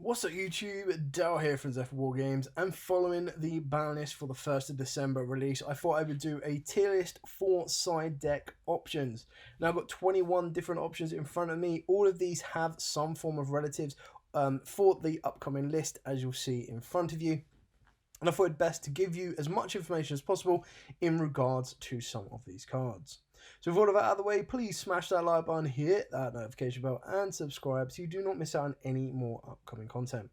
What's up YouTube, Dell here from Zephyr War Games, and following the ban list for the 1st of December release, I thought I would do a tier list for side deck options. Now I've got 21 different options in front of me. All of these have some form of relatives for the upcoming list, as you'll see in front of you. And I thought it best to give you as much information as possible in regards to some of these cards. So with all of that out of the way, please smash that like button, hit that notification bell and subscribe so you do not miss out on any more upcoming content.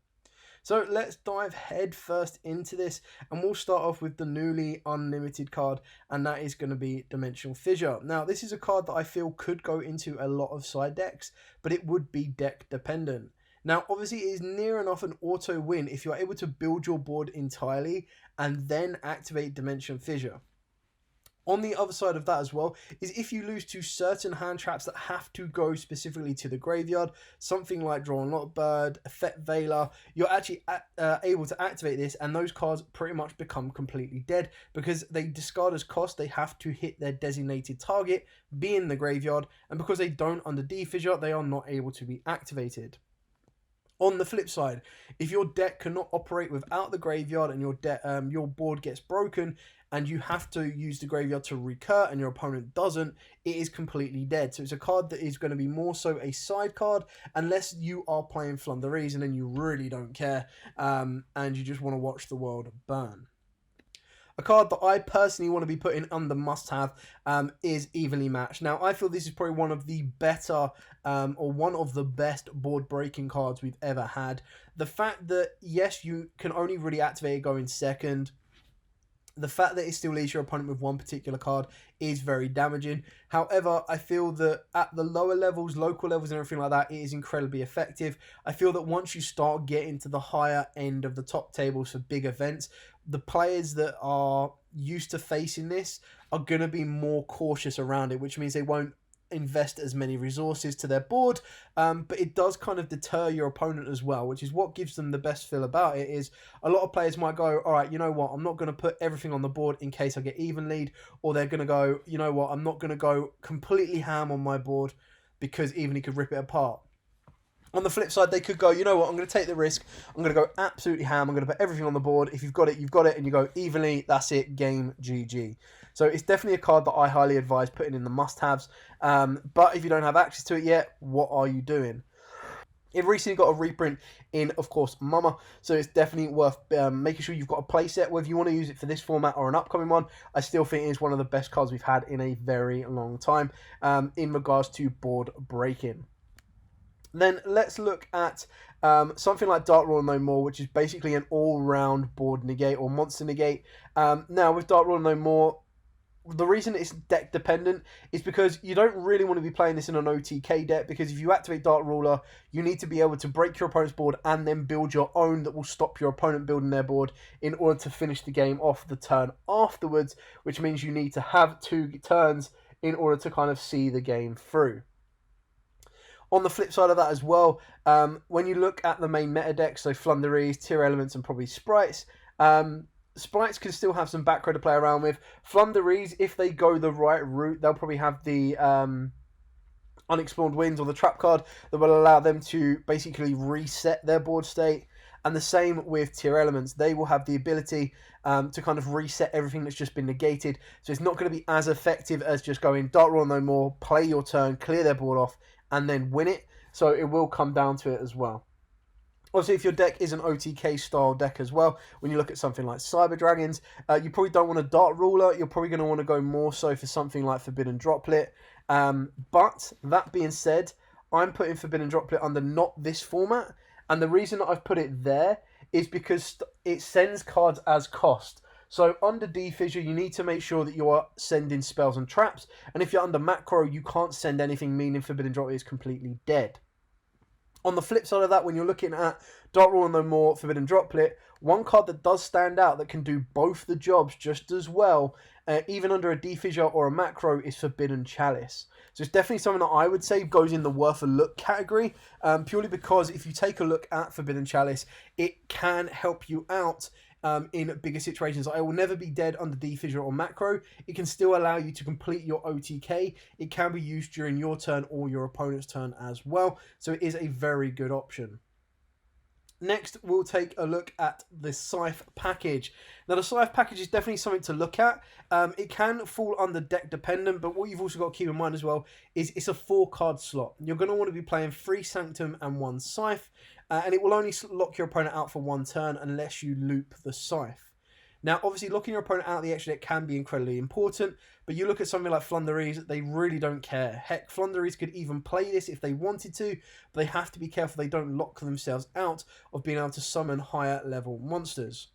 So let's dive head first into this, and we'll start off with the newly unlimited card, and that is going to be Dimensional Fissure. Now this is a card that I feel could go into a lot of side decks, but it would be deck dependent. Now, obviously, it is near enough an auto win if you're able to build your board entirely and then activate Dimension Fissure. On the other side of that as well is if you lose to certain hand traps that have to go specifically to the graveyard, something like Draw Unlock Bird, Effect Veiler, you're actually able to activate this, and those cards pretty much become completely dead because they discard as cost. They have to hit their designated target, be in the graveyard, and because they don't under D-Fissure, they are not able to be activated. On the flip side, if your deck cannot operate without the graveyard and your board gets broken and you have to use the graveyard to recur and your opponent doesn't, it is completely dead. So it's a card that is going to be more so a side card unless you are playing Flunderies and then you really don't care and you just want to watch the world burn. A card that I personally want to be putting under must-have is Evenly Matched. Now, I feel this is probably one of the better or one of the best board-breaking cards we've ever had. The fact that, yes, you can only really activate it going second. The fact that it still leaves your opponent with one particular card is very damaging. However, I feel that at the lower levels, local levels and everything like that, it is incredibly effective. I feel that once you start getting to the higher end of the top tables for big events, the players that are used to facing this are going to be more cautious around it, which means they won't invest as many resources to their board, but it does kind of deter your opponent as well, which is what gives them the best feel about it. Is a lot of players might go, all right, you know what, I'm not going to put everything on the board in case I get even lead, or they're going to go, you know what, I'm not going to go completely ham on my board because Evenly could rip it apart. On the flip side, they could go, you know what, I'm going to take the risk. I'm going to go absolutely ham. I'm going to put everything on the board. If you've got it, you've got it. And you go evenly, that's it, game, GG. So it's definitely a card that I highly advise putting in the must-haves. But if you don't have access to it yet, what are you doing? It recently got a reprint in, of course, Mama, so it's definitely worth making sure you've got a playset. Whether you want to use it for this format or an upcoming one, I still think it is one of the best cards we've had in a very long time in regards to board breaking. Then let's look at something like Darkroll No More, which is basically an all-round board negate or monster negate. Now, with Darkroll No More, the reason it's deck dependent is because you don't really want to be playing this in an OTK deck, because if you activate Dark Ruler, you need to be able to break your opponent's board and then build your own that will stop your opponent building their board in order to finish the game off the turn afterwards, which means you need to have 2 turns in order to kind of see the game through. On the flip side of that as well, when you look at the main meta decks, so Flunderies, Tier Elements, and probably Sprites, Sprites can still have some back row to play around with. Flunderies, if they go the right route, they'll probably have the Unexplored Winds or the Trap card that will allow them to basically reset their board state. And the same with Tier Elements. They will have the ability to kind of reset everything that's just been negated. So it's not going to be as effective as just going Darkroll No More, play your turn, clear their board off, and then win it. So it will come down to it as well. Obviously, if your deck is an OTK style deck as well, when you look at something like Cyber Dragons, you probably don't want a Dark Ruler. You're probably going to want to go more so for something like Forbidden Droplet. But that being said, I'm putting Forbidden Droplet under not this format. And the reason that I've put it there is because it sends cards as cost. So under D-Fissure, you need to make sure that you are sending spells and traps. And if you're under Macro, you can't send anything, meaning Forbidden Droplet is completely dead. On the flip side of that, when you're looking at Darkroll No More, Forbidden Droplet, one card that does stand out that can do both the jobs just as well, even under a D-Fissure or a Macro, is Forbidden Chalice. So it's definitely something that I would say goes in the worth a look category, purely because if you take a look at Forbidden Chalice, it can help you out in bigger situations. I will never be dead under D-Fissure or Macro. It can still allow you to complete your OTK. It can be used during your turn or your opponent's turn as well. So it is a very good option. Next, we'll take a look at the Scythe Package. Now, the Scythe Package is definitely something to look at. It can fall under deck dependent, but what you've also got to keep in mind as well is it's a 4-card slot. You're going to want to be playing 3 Sanctum and 1 Scythe, and it will only lock your opponent out for 1 turn unless you loop the Scythe. Now, obviously, locking your opponent out of the extra deck can be incredibly important, but you look at something like Flunderies, they really don't care. Heck, Flunderies could even play this if they wanted to, but they have to be careful they don't lock themselves out of being able to summon higher level monsters.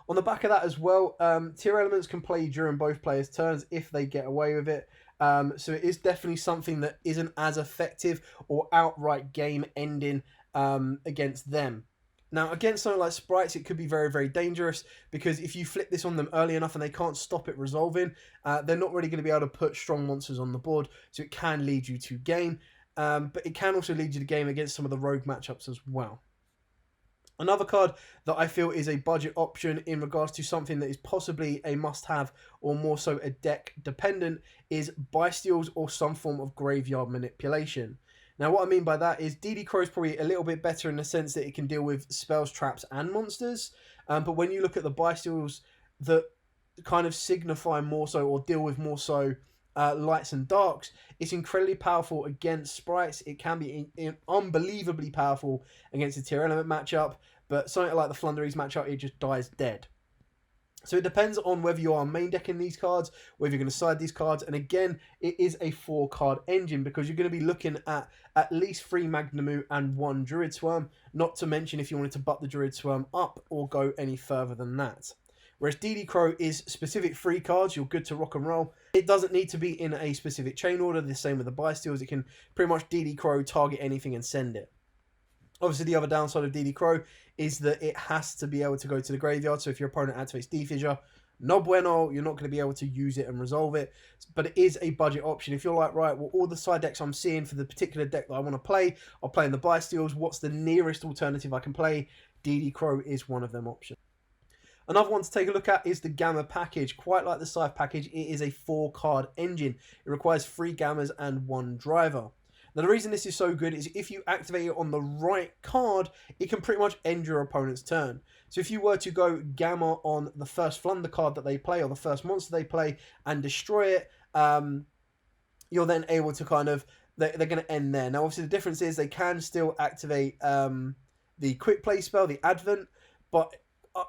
On the back of that as well, tier elements can play during both players' turns if they get away with it. So it is definitely something that isn't as effective or outright game ending against them. Now, against something like Sprites, it could be very, very dangerous because if you flip this on them early enough and they can't stop it resolving, they're not really going to be able to put strong monsters on the board, so it can lead you to game, but it can also lead you to game against some of the rogue matchups as well. Another card that I feel is a budget option in regards to something that is possibly a must-have or more so a deck dependent is Bystials or some form of graveyard manipulation. Now, what I mean by that is DD Crow is probably a little bit better in the sense that it can deal with spells, traps, and monsters. But when you look at the Bystials that kind of signify more so or deal with more so lights and darks, it's incredibly powerful against Sprites. It can be unbelievably powerful against a tier element matchup, but something like the Flunderies matchup, it just dies dead. So it depends on whether you are main decking these cards, whether you're going to side these cards. And again, it is a 4-card engine because you're going to be looking at least 3 Magnamu and 1 Druid Swarm, not to mention if you wanted to butt the Druid Swarm up or go any further than that. Whereas DD Crow is specific 3 cards, you're good to rock and roll. It doesn't need to be in a specific chain order, the same with the Bystials. It can pretty much DD Crow, target anything and send it. Obviously, the other downside of DD Crow is that it has to be able to go to the graveyard. So if your opponent activates D-Fissure, no bueno, you're not going to be able to use it and resolve it. But it is a budget option. If you're like, right, well, all the side decks I'm seeing for the particular deck that I want to play, I'll play in the Bystials. What's the nearest alternative I can play? DD Crow is one of them options. Another one to take a look at is the Gamma Package. Quite like the Scythe Package, it is a 4-card engine. It requires 3 Gammas and 1 Driver. Now, the reason this is so good is if you activate it on the right card, it can pretty much end your opponent's turn. So if you were to go Gamma on the first Flunder card that they play or the first monster they play and destroy it, you're then able to kind of, they're going to end there. Now, obviously, the difference is they can still activate the Quick Play spell, the Advent, but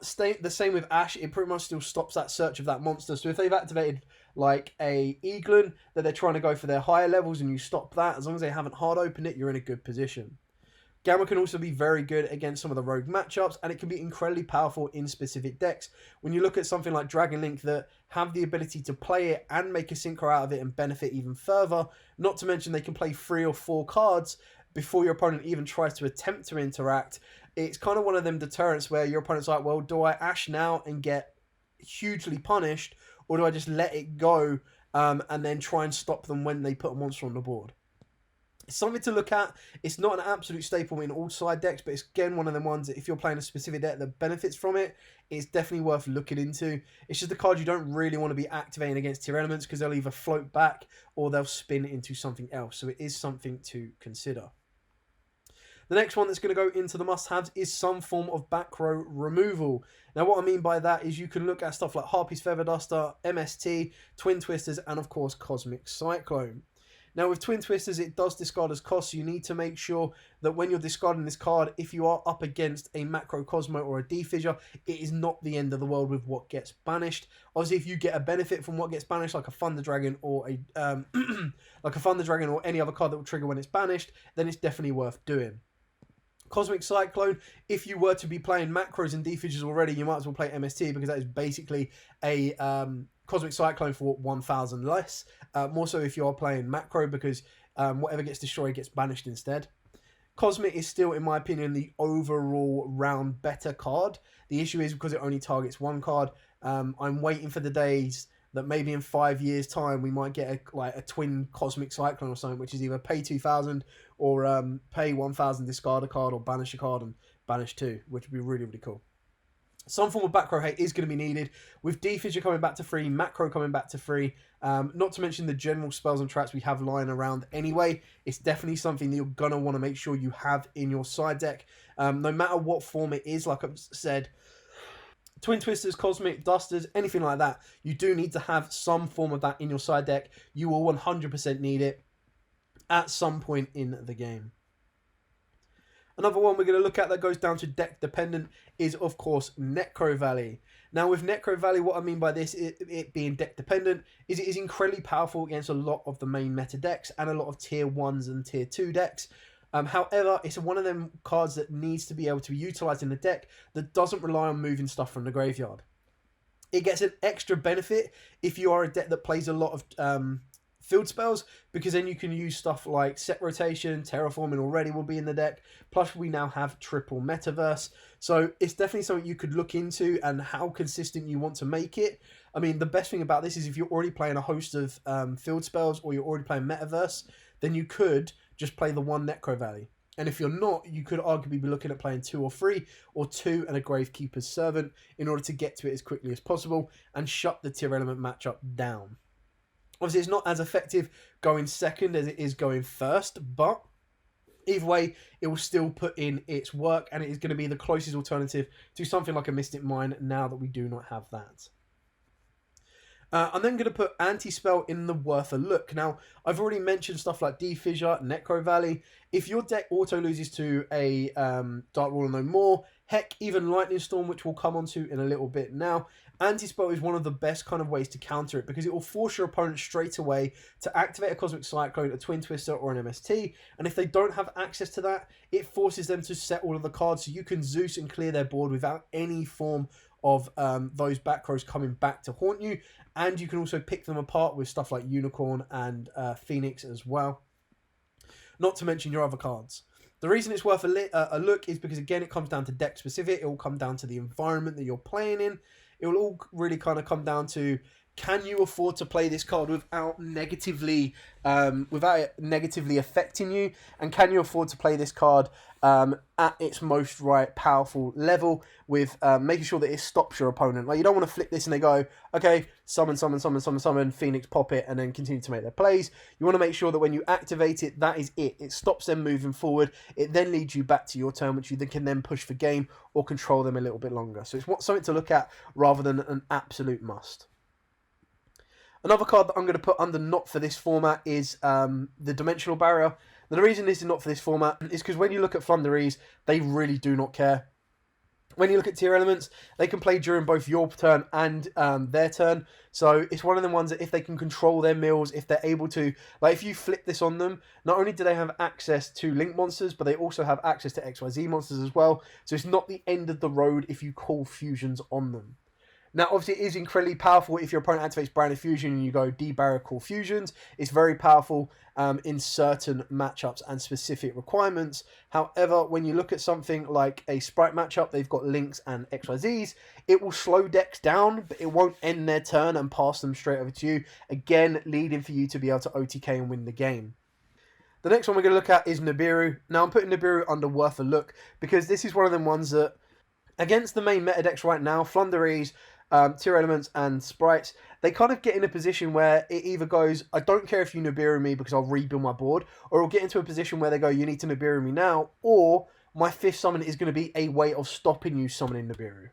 the same with Ash, it pretty much still stops that search of that monster. So if they've activated like a Eaglin that they're trying to go for their higher levels and you stop that, as long as they haven't hard opened it, you're in a good position. Gamma can also be very good against some of the rogue matchups, and it can be incredibly powerful in specific decks. When you look at something like Dragon Link that have the ability to play it and make a synchro out of it and benefit even further, not to mention they can play 3 or 4 cards before your opponent even tries to attempt to interact. It's kind of one of them deterrents where your opponent's like, well, do I Ash now and get hugely punished, or do I just let it go and then try and stop them when they put a monster on the board? It's something to look at. It's not an absolute staple in all side decks, but it's again one of them ones that if you're playing a specific deck that benefits from it, it's definitely worth looking into. It's just a card you don't really want to be activating against tier elements because they'll either float back or they'll spin into something else. So it is something to consider. The next one that's going to go into the must-haves is some form of back row removal. Now, what I mean by that is you can look at stuff like Harpy's Feather Duster, MST, Twin Twisters, and of course Cosmic Cyclone. Now, with Twin Twisters, it does discard as cost, so you need to make sure that when you're discarding this card, if you are up against a Macro Cosmo or a D-Fissure, it is not the end of the world with what gets banished. Obviously, if you get a benefit from what gets banished, like a Thunder Dragon or a like a Thunder Dragon or any other card that will trigger when it's banished, then it's definitely worth doing. Cosmic Cyclone, if you were to be playing macros and D-Fissures already, you might as well play MST because that is basically a Cosmic Cyclone for 1,000 less. More so if you are playing macro because whatever gets destroyed gets banished instead. Cosmic is still, in my opinion, the overall round better card. The issue is because it only targets one card. I'm waiting for the days that maybe in 5 years' time we might get a twin Cosmic Cyclone or something, which is either pay 2,000 or pay 1,000, discard a card, or banish a card and banish 2, which would be really, really cool. some form of back row hate is going to be needed. With Defissure coming back to free, Macro coming back to free, not to mention the general spells and traps we have lying around anyway, it's definitely something that you're going to want to make sure you have in your side deck. No matter what form it is, like I've said, Twin Twisters, Cosmic, Dusters, anything like that, you do need to have some form of that in your side deck. You will 100% need it at some point in the game. Another one we're going to look at that goes down to deck dependent is, of course, Necro Valley. Now, with Necro Valley, what I mean by this, it being deck dependent, is it is incredibly powerful against a lot of the main meta decks and a lot of tier 1s and tier 2 decks. However, it's one of them cards that needs to be able to be utilised in the deck that doesn't rely on moving stuff from the graveyard. It gets an extra benefit if you are a deck that plays a lot of field spells, because then you can use stuff like set rotation, terraforming already will be in the deck, plus we now have triple metaverse, so it's definitely something you could look into and how consistent you want to make it. I mean, the best thing about this is if you're already playing a host of field spells or you're already playing metaverse, then you could just play the one Necro Valley. And if you're not, you could arguably be looking at playing 2 or 3, or 2 and a Gravekeeper's Servant in order to get to it as quickly as possible and shut the tier element matchup down. Obviously, it's not as effective going second as it is going first, but either way, it will still put in its work, and it is going to be the closest alternative to something like a Mystic Mine now that we do not have that. I'm then going to put Antispell in the worth a look. Now, I've already mentioned stuff like Defissure, Necro Valley. If your deck auto loses to a Darkroll No More, heck, even Lightning Storm, which we'll come onto in a little bit now, Antispell is one of the best kind of ways to counter it, because it will force your opponent straight away to activate a Cosmic Cyclone, a Twin Twister, or an MST, and if they don't have access to that, it forces them to set all of the cards, so you can Zeus and clear their board without any form of those back rows coming back to haunt you, and you can also pick them apart with stuff like Unicorn and Phoenix as well, not to mention your other cards. The reason it's worth a look is because, again, it comes down to deck specific. It will come down to the environment that you're playing in. It will all really kind of come down to, can you afford to play this card without negatively affecting you, and can you afford to play this card at its most powerful level with making sure that it stops your opponent. Like, you don't want to flip this and they go, okay, summon, Phoenix, pop it, and then continue to make their plays. You want to make sure that when you activate it, that is it. It stops them moving forward. It then leads you back to your turn, which you then can then push for game or control them a little bit longer. So it's something to look at rather than an absolute must. Another card that I'm going to put under not for this format is the Dimensional Barrier. Now, the reason this is not for this format is because when you look at Flunderees, they really do not care. When you look at tier elements, they can play during both your turn and their turn. So it's one of the ones that if they can control their mills, if they're able to, like if you flip this on them, not only do they have access to Link monsters, but they also have access to XYZ monsters as well. So it's not the end of the road if you call fusions on them. Now, obviously, it is incredibly powerful if your opponent activates Brand Fusion and you go debarrier call fusions. It's very powerful in certain matchups and specific requirements. However, when you look at something like a Sprite matchup, they've got Links and XYZs. It will slow decks down, but it won't end their turn and pass them straight over to you. Again, leading for you to be able to OTK and win the game. The next one we're going to look at is Nibiru. Now, I'm putting Nibiru under worth a look because this is one of them ones that, against the main meta decks right now, Flunderees, tier elements and sprites, they kind of get in a position where it either goes, I don't care if you Nibiru me because I'll rebuild my board, or it'll get into a position where they go, you need to Nibiru me now, or my 5th summon is going to be a way of stopping you summoning Nibiru.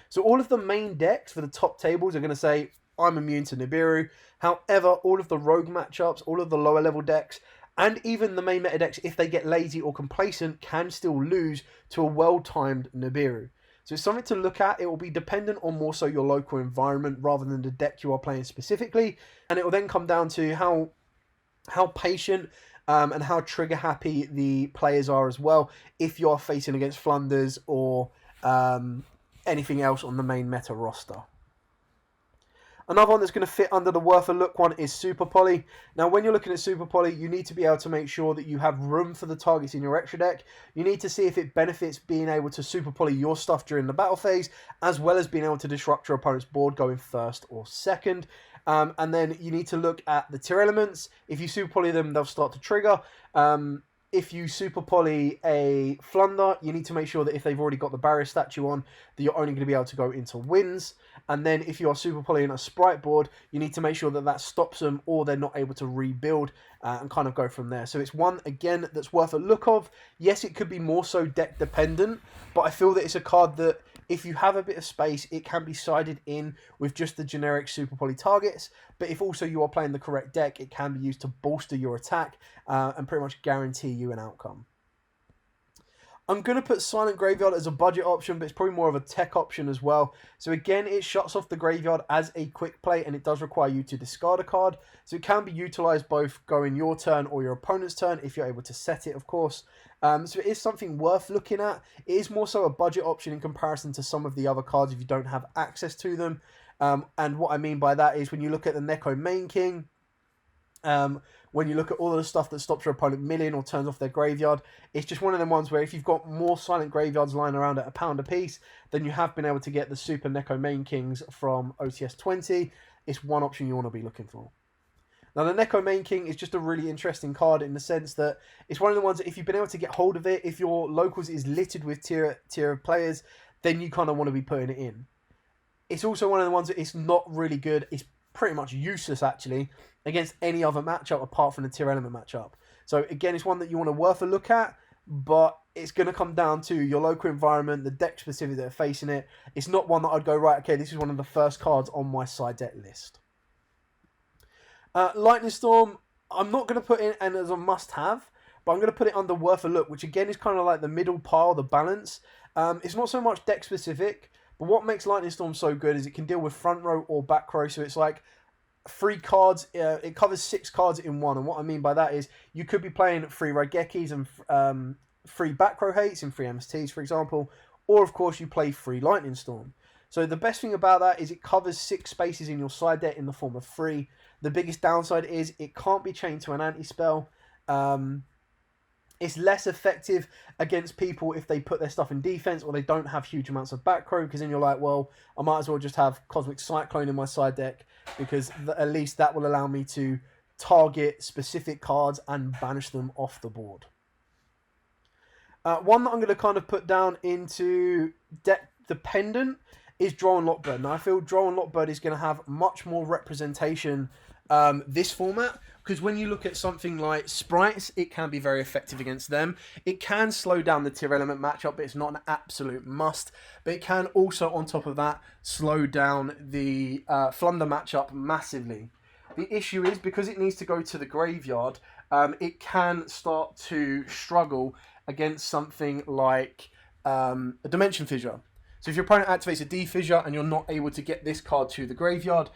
So all of the main decks for the top tables are going to say, I'm immune to Nibiru. However, all of the rogue matchups, all of the lower level decks, and even the main meta decks, if they get lazy or complacent, can still lose to a well-timed Nibiru. So it's something to look at. It will be dependent on more so your local environment rather than the deck you are playing specifically. And it will then come down to how patient and how trigger happy the players are as well, if you're facing against Flunders or anything else on the main meta roster. Another one that's going to fit under the worth a look one is Super Poly. Now, when you're looking at Super Poly, you need to be able to make sure that you have room for the targets in your extra deck. You need to see if it benefits being able to Super Poly your stuff during the battle phase, as well as being able to disrupt your opponent's board going first or second. And then you need to look at the tier elements. If you Super Poly them, they'll start to trigger. if you super poly a Flunder, you need to make sure that if they've already got the barrier statue on, that you're only going to be able to go into wins. And then if you are super polying a sprite board, you need to make sure that that stops them or they're not able to rebuild and kind of go from there. So it's one, again, that's worth a look of. Yes, it could be more so deck dependent, but I feel that it's a card that if you have a bit of space, it can be sided in with just the generic super poly targets. But if also you are playing the correct deck, it can be used to bolster your attack and pretty much guarantee you an outcome. I'm going to put Silent Graveyard as a budget option, but it's probably more of a tech option as well. So again, it shuts off the graveyard as a quick play, and it does require you to discard a card. So it can be utilized both going your turn or your opponent's turn, if you're able to set it, of course. So it is something worth looking at. It is more so a budget option in comparison to some of the other cards if you don't have access to them. And what I mean by that is when you look at the Necro Main King, when you look at all of the stuff that stops your opponent milling or turns off their graveyard, it's just one of them ones where if you've got more Silent Graveyards lying around at £1 a piece, then you have been able to get the Super Necro Main Kings from OTS 20. It's one option you want to be looking for. Now, the Necro Main King is just a really interesting card in the sense that it's one of the ones that if you've been able to get hold of it, if your locals is littered with tier of players, then you kind of want to be putting it in. It's also one of the ones that it's not really good. It's pretty much useless, actually, against any other matchup apart from the tier element matchup. So again, it's one that you want to worth a look at, but it's going to come down to your local environment, the deck specific that are facing it. It's not one that I'd go, right, okay, this is one of the first cards on my side deck list. Lightning Storm, I'm not going to put in and as a must-have, but I'm going to put it under worth a look, which again is kind of like the middle pile, the balance. It's not so much deck specific, but what makes Lightning Storm so good is it can deal with front row or back row. So it's like 3 cards, it covers 6 cards in one. And what I mean by that is you could be playing 3 Raigekis and 3 back row hates and 3 MSTs, for example. Or, of course, you play 3 Lightning Storm. So the best thing about that is it covers 6 spaces in your side deck in the form of 3. The biggest downside is it can't be chained to an anti-spell. It's less effective against people if they put their stuff in defense or they don't have huge amounts of back row, because then you're like, well, I might as well just have Cosmic Cyclone in my side deck, because at least that will allow me to target specific cards and banish them off the board. One that I'm going to kind of put down into deck dependent is Droll and Lockbird. Now, I feel Droll and Lockbird is going to have much more representation this format, because when you look at something like sprites, it can be very effective against them. It can slow down the tier element matchup, but it's not an absolute must. But it can also, on top of that, slow down the Flunder matchup massively. The issue is, because it needs to go to the graveyard, it can start to struggle against something like a Dimension Fissure. So if your opponent activates a D-Fissure and you're not able to get this card to the graveyard,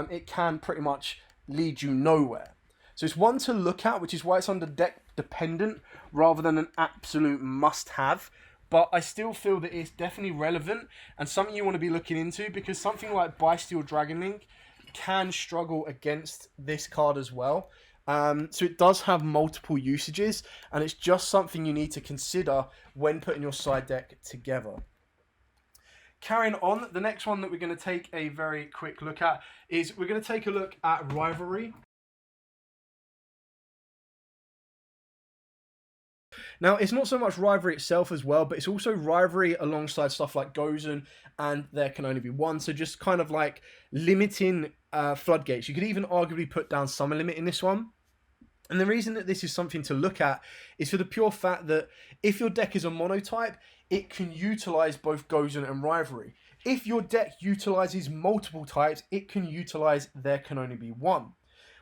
it can pretty much lead you nowhere. So it's one to look at, which is why it's under deck dependent rather than an absolute must-have. But I still feel that it's definitely relevant and something you want to be looking into, because something like Bysteel Dragon Link can struggle against this card as well. So it does have multiple usages, and it's just something you need to consider when putting your side deck together. Carrying on, the next one that we're going to take a very quick look at is we're going to take a look at Rivalry. Now, it's not so much Rivalry itself as well, but it's also Rivalry alongside stuff like Gozen and There Can Only Be One. So just kind of like limiting floodgates. You could even arguably put down Summer Limit in this one. And the reason that this is something to look at is for the pure fact that if your deck is a monotype, it can utilize both Gozen and Rivalry. If your deck utilizes multiple types, it can utilize There Can Only Be One.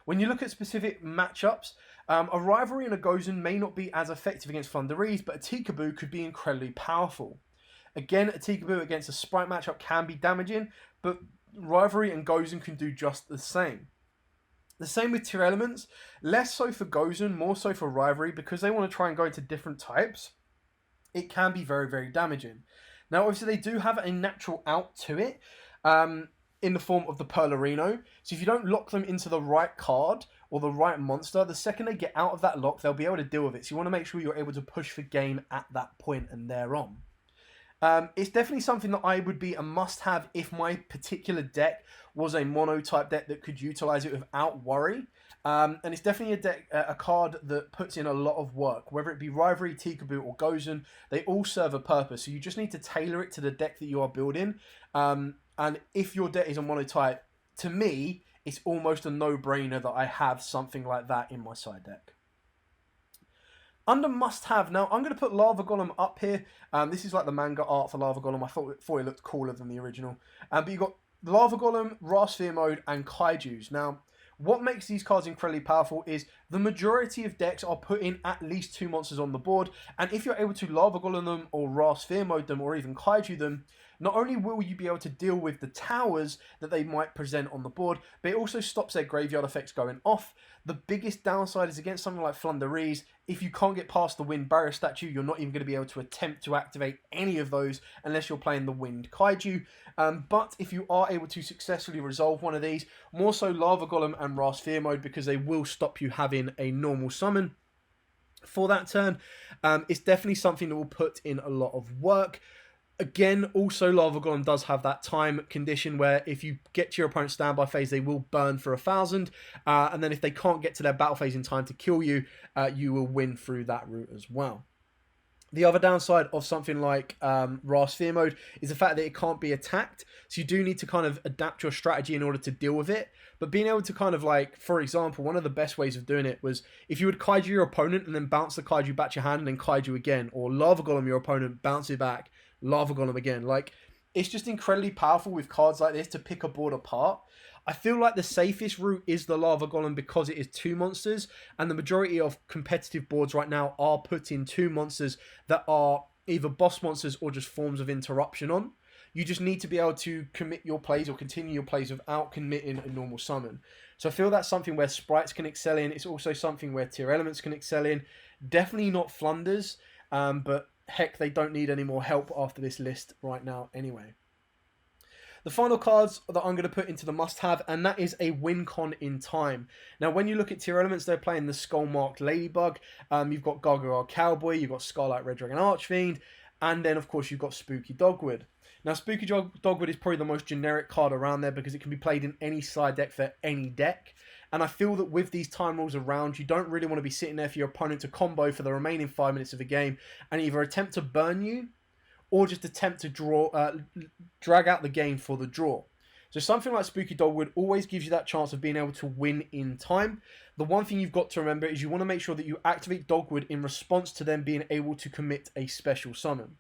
When you look at specific matchups, a Rivalry and a Gozen may not be as effective against Thunderees, but a Tikaboo could be incredibly powerful. Again, a Tikaboo against a Sprite matchup can be damaging, but Rivalry and Gozen can do just the same. The same with tier elements, less so for Gozen, more so for Rivalry, because they want to try and go into different types. It can be very, very damaging. Now, obviously, they do have a natural out to it in the form of the Pearlerino. So if you don't lock them into the right card or the right monster, the second they get out of that lock, they'll be able to deal with it. So you want to make sure you're able to push for game at that point and thereon. It's definitely something that I would be a must-have if my particular deck was a mono-type deck that could utilize it without worry. And it's definitely a card that puts in a lot of work, whether it be Rivalry, Tikaboo, or Gozen. They all serve a purpose, so you just need to tailor it to the deck that you are building. And if your deck is a monotype, to me, it's almost a no-brainer that I have something like that in my side deck. Under must-have, now I'm going to put Lava Golem up here. This is like the manga art for Lava Golem. I thought it looked cooler than the original. But you've got Lava Golem, Ra Sphere Mode, and Kaijus. Now, what makes these cards incredibly powerful is the majority of decks are putting at least 2 monsters on the board, and if you're able to Lava Golem them, or Ra Sphere Mode them, or even Kaiju them, not only will you be able to deal with the towers that they might present on the board, but it also stops their graveyard effects going off. The biggest downside is against something like Flunderees. If you can't get past the Wind Barrier statue, you're not even going to be able to attempt to activate any of those unless you're playing the Wind Kaiju. But if you are able to successfully resolve one of these, more so Lava Golem and Ra Sphere Mode, because they will stop you having a normal summon for that turn, it's definitely something that will put in a lot of work. Again, also Lava Golem does have that time condition where if you get to your opponent's standby phase, they will burn for 1,000. And then if they can't get to their battle phase in time to kill you, you will win through that route as well. The other downside of something like Ra Sphere Mode is the fact that it can't be attacked. So you do need to kind of adapt your strategy in order to deal with it. But being able to kind of like, for example, one of the best ways of doing it was if you would Kaiju your opponent and then bounce the Kaiju back to your hand and then Kaiju again. Or Lava Golem your opponent, bounce it back, Lava Golem again. Like, it's just incredibly powerful with cards like this to pick a board apart. I feel like the safest route is the Lava Golem because it is 2 monsters, and the majority of competitive boards right now are putting 2 monsters that are either boss monsters or just forms of interruption on. You just need to be able to commit your plays or continue your plays without committing a normal summon. So I feel that's something where sprites can excel in. It's also something where tier elements can excel in. Definitely not Flunders, but heck, they don't need any more help after this list right now anyway. The final cards that I'm going to put into the must-have, and that is a win con in time. Now, when you look at tier elements, they're playing the Skull-marked Ladybug. You've got Gargoyle Cowboy, you've got Scarlet Red Dragon Archfiend, and then, of course, you've got Spooky Dogwood. Now, Spooky Dogwood is probably the most generic card around there because it can be played in any side deck for any deck. And I feel that with these time rules around, you don't really want to be sitting there for your opponent to combo for the remaining 5 minutes of the game and either attempt to burn you or just attempt to drag out the game for the draw. So something like Spooky Dogwood always gives you that chance of being able to win in time. The one thing you've got to remember is you want to make sure that you activate Dogwood in response to them being able to commit a special summon.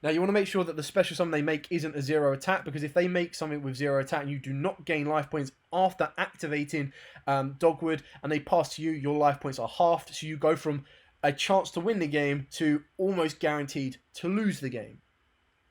Now, you want to make sure that the special summon they make isn't a 0 attack, because if they make something with 0 attack and you do not gain life points after activating Dogwood and they pass to you, your life points are halved. So you go from a chance to win the game to almost guaranteed to lose the game.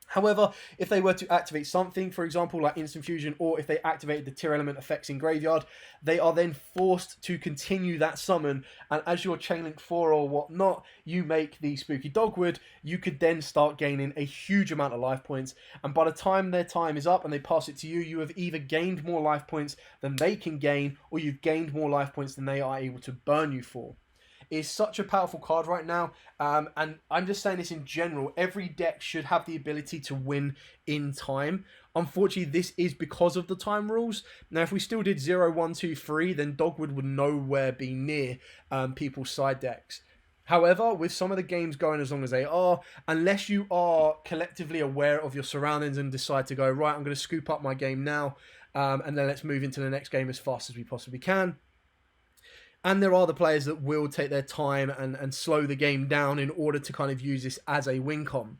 However, if they were to activate something, for example, like Instant Fusion, or if they activated the tier element effects in Graveyard, they are then forced to continue that summon, and as your Chainlink 4 or whatnot, you make the Spooky Dogwood, you could then start gaining a huge amount of life points, and by the time their time is up and they pass it to you, you have either gained more life points than they can gain, or you've gained more life points than they are able to burn you for. Is such a powerful card right now, and I'm just saying this in general. Every deck should have the ability to win in time. Unfortunately, this is because of the time rules. Now, if we still did 0, 1, 2, 3, then Dogwood would nowhere be near people's side decks. However, with some of the games going as long as they are, unless you are collectively aware of your surroundings and decide to go, right, I'm going to scoop up my game now, and then let's move into the next game as fast as we possibly can. And there are the players that will take their time and slow the game down in order to kind of use this as a win con.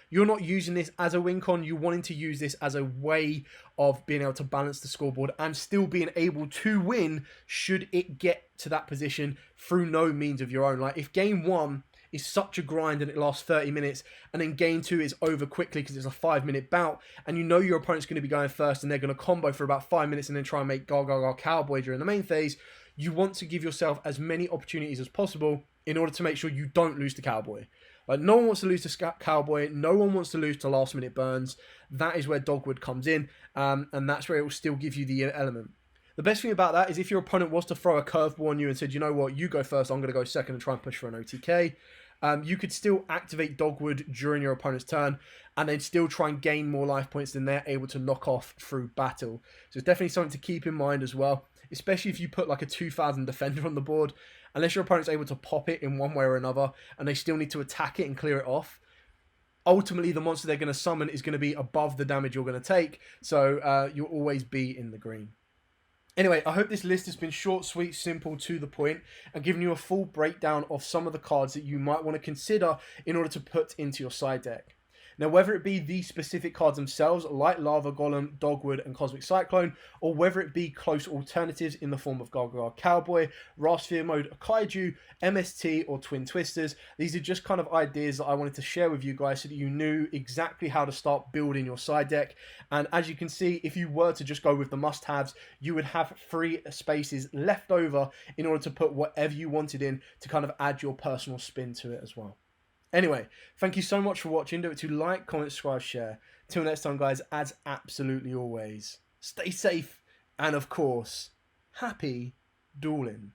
You're not using this as a win con, you're wanting to use this as a way of being able to balance the scoreboard and still being able to win should it get to that position through no means of your own. Like, if game 1 is such a grind and it lasts 30 minutes, and then game 2 is over quickly because it's a 5-minute bout, and you know your opponent's going to be going first and they're going to combo for about 5 minutes and then try and make Gargoyle Cowboy during the main phase, you want to give yourself as many opportunities as possible in order to make sure you don't lose to Cowboy. Like, no one wants to lose to Cowboy. No one wants to lose to last minute burns. That is where Dogwood comes in, and that's where it will still give you the element. The best thing about that is if your opponent was to throw a curveball on you and said, you know what, you go first, I'm going to go second and try and push for an OTK. you could still activate Dogwood during your opponent's turn and then still try and gain more life points than they're able to knock off through battle. So it's definitely something to keep in mind as well, especially if you put like a 2000 defender on the board. Unless your opponent's able to pop it in one way or another and they still need to attack it and clear it off, ultimately the monster they're going to summon is going to be above the damage you're going to take, so you'll always be in the green. Anyway, I hope this list has been short, sweet, simple, to the point, and given you a full breakdown of some of the cards that you might want to consider in order to put into your side deck. Now, whether it be these specific cards themselves, like Lava Golem, Dogwood, and Cosmic Cyclone, or whether it be close alternatives in the form of Gargoyle Cowboy, Rasphere Mode Kaiju, MST, or Twin Twisters, these are just kind of ideas that I wanted to share with you guys so that you knew exactly how to start building your side deck. And as you can see, if you were to just go with the must-haves, you would have 3 spaces left over in order to put whatever you wanted in to kind of add your personal spin to it as well. Anyway, thank you so much for watching. Don't forget to like, comment, subscribe, share. Till next time, guys, as absolutely always, stay safe and, of course, happy dueling.